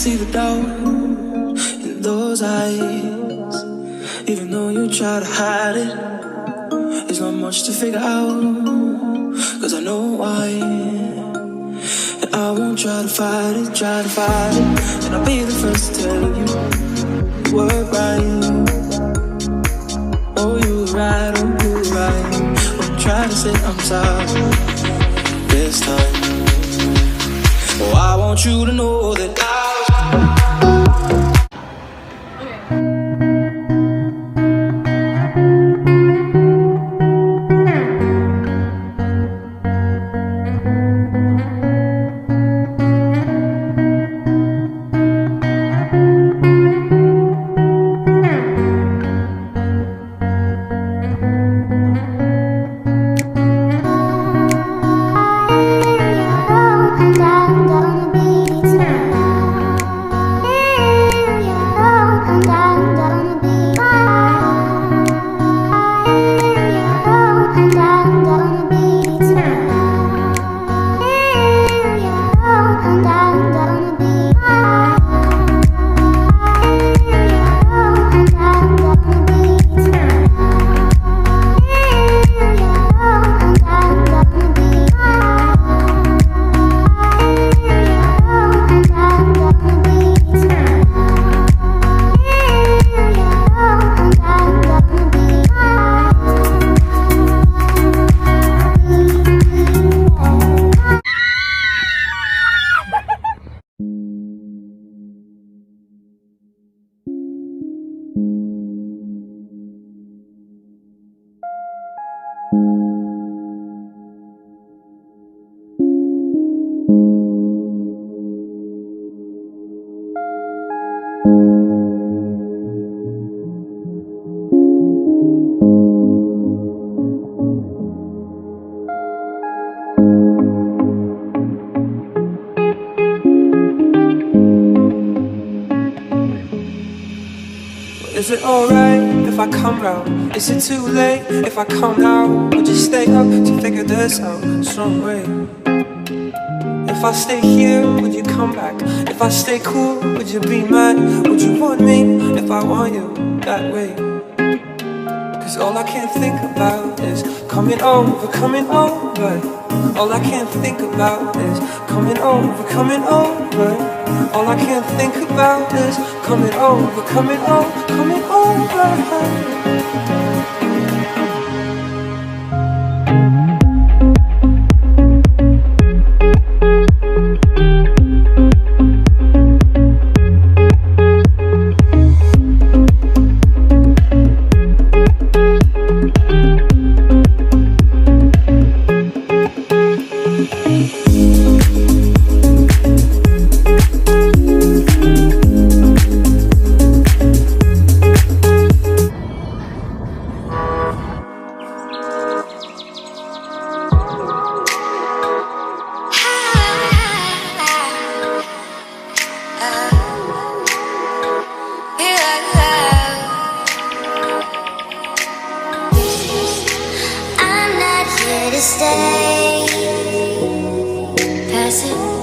See the doubt in those eyes. Even though you try to hide it, there's not much to figure out, 'cause I know why. And I won't try to fight it, and I'll be the first to tell you were right. Oh, you were right, Won't try to say I'm sorry this time. Oh, I want you to know that Is it alright if I come round? Is it too late if I come now? Would you stay up to figure this out some way? If I stay here, would you come back? If I stay cool, would you be mad? Would you want me if I want you that way? Cause all I can think about is coming over, coming over. All I can think about is coming over, coming over. All I can think about is coming over, coming over, coming over. I'm not here to stay passive.